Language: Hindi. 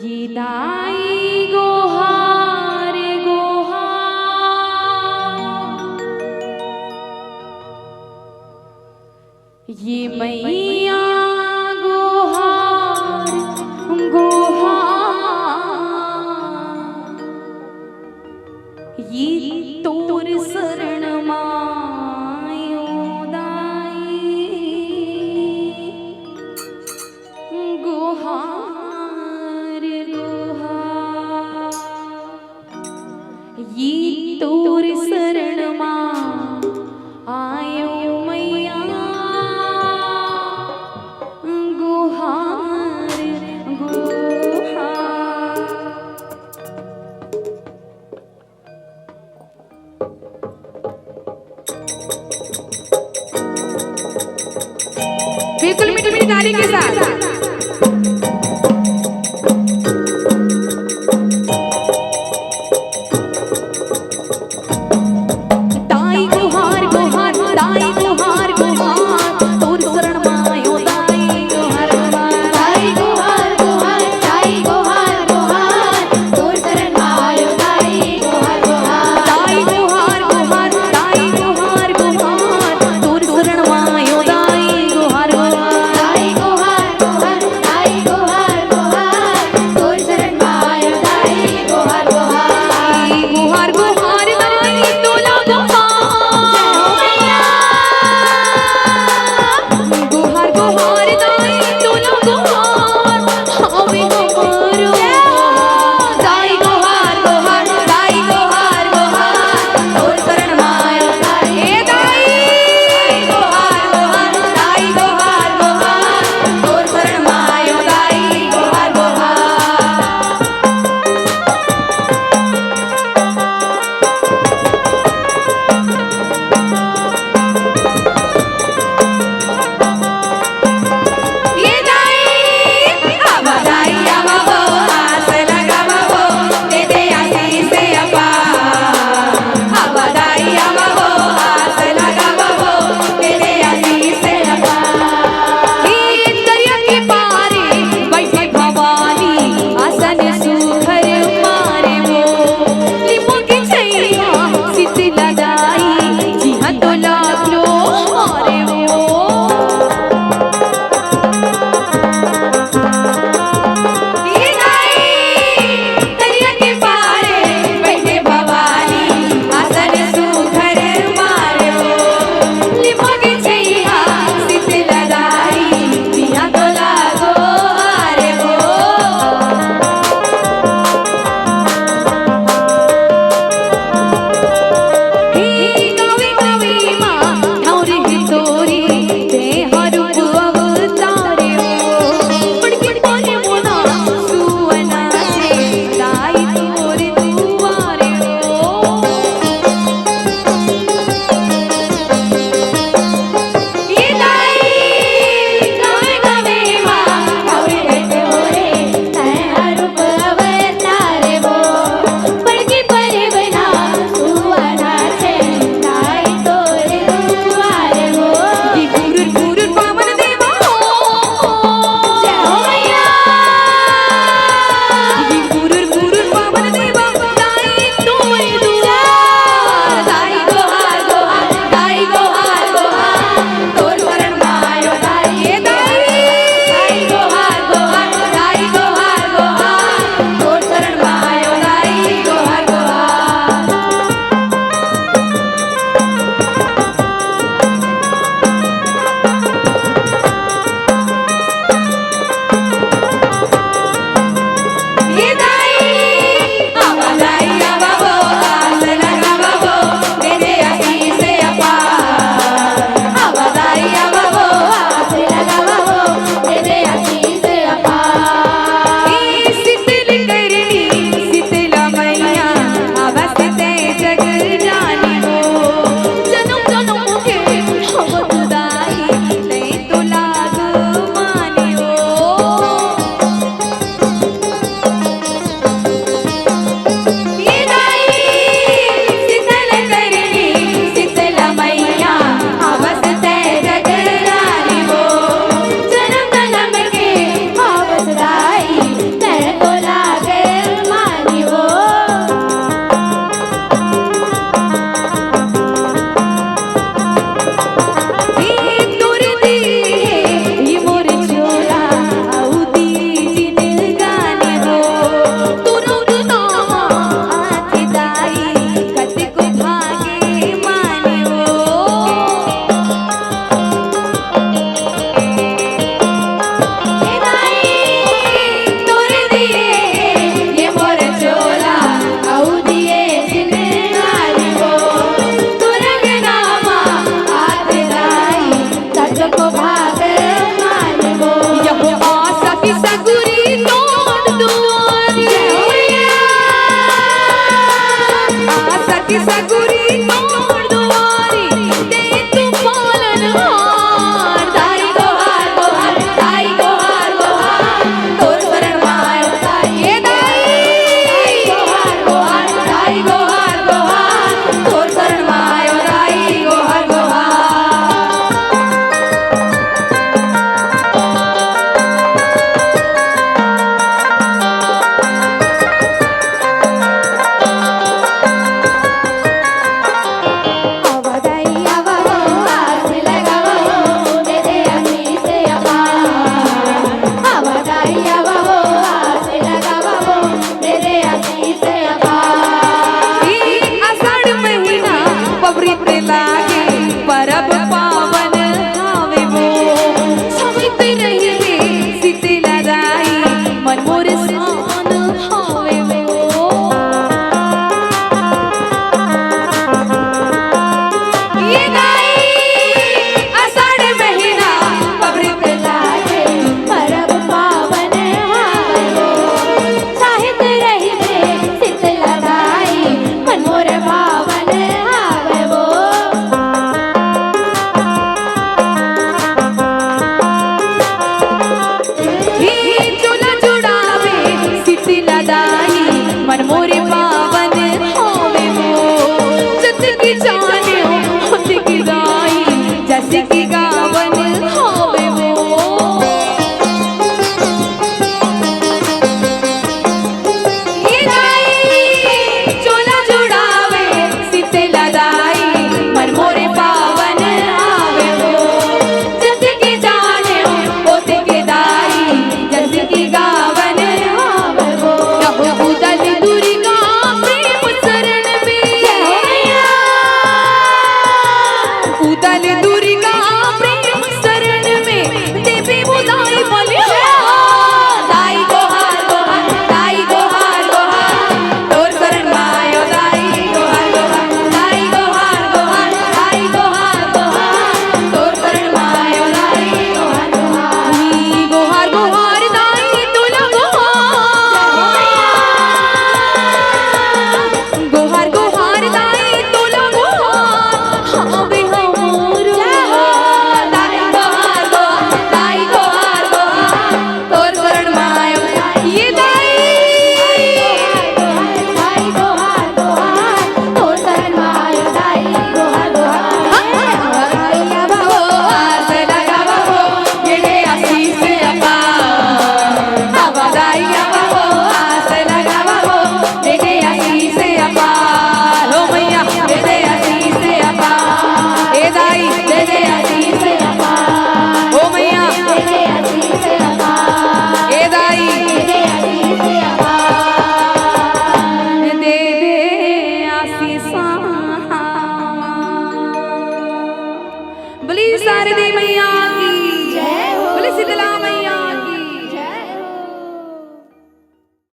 ये दाई गोहार गोहार, ये मैया गोहार गोहार, ये तोर शरण मायो दाई गोहार गोहार, ये तोर शरण मां आयो मैया गोहार गोहार। बिल्कुल मीठी मीठी ताली के साथ दाई गोहार गोहार, दाई गोहार गोहार, तोर शरण मायो दाई गोहार गोहार, दाई गोहार गोहार, दाई गोहार गोहार, तोर शरण मायो दाई गोहार गोहार, दाई गोहार गोहार, दाई गोहार गोहार, तोर शरण मायो दाई गोहार गोहार, दाई गोहार सगुरी तोड़ दुआरी दे तू पालनहार दाई गोहार गोहार दाई गोहार गोहार तोर शरण मायो दाई ये दाई गोहार गोहार दाई गोहार गोहार तोर शरण मायो दाई गोहार परब पावन आवे वो समित रही रे शीतला दाई मन मोर सान आवे वो ये दाई आषाढ़ महीना पवित्र लागे परब पावन आवे वो साहित रही रे शीतला दाई मन मोर पावन आवे वो दाई मन मोरे पावन होवे वो जत की जाने होत की दाई जैसे की गावन होवे वो ये दाई चोला जुड़ावे शीतला दाई मन मोरे पावन आवे वो जत की जाने होत की दाई जैसे की गावन होवे वो उदल दुर्गा प्रेम शरण में उदल दुर्गा प्रेम शरण में देवी बुलाई बलिहार दाई गोहार गोहार दाई गोहार गोहार तोर शरण मायो दाई गोहार गोहार दाई गोहार गोहार दाई गोहार गोहार तोर शरण मायो दाई गोहार गोहार गोहार दाई तुला गोहार गोहार दाई तोला गोहार हावे हमरो दाई गोहार गोहार दाई गोहार गोहार तोर शरण मायो ये दाई दाई गोहार गोहार तोर शरण मायो दाई गोहार गोहार या बाबो आस लगा बाबो ये आशीष अपा हवा दाई या बाबो आस लगा बाबो ये आशीष अपा लो मैया दे आशीष अपा ए दाई दे आशीष अपा ओ मैया दे आशीष अपा ए दाई दे आशीष अपा दे आशीष बोली शारदे मैया की जय हो बोली शीतला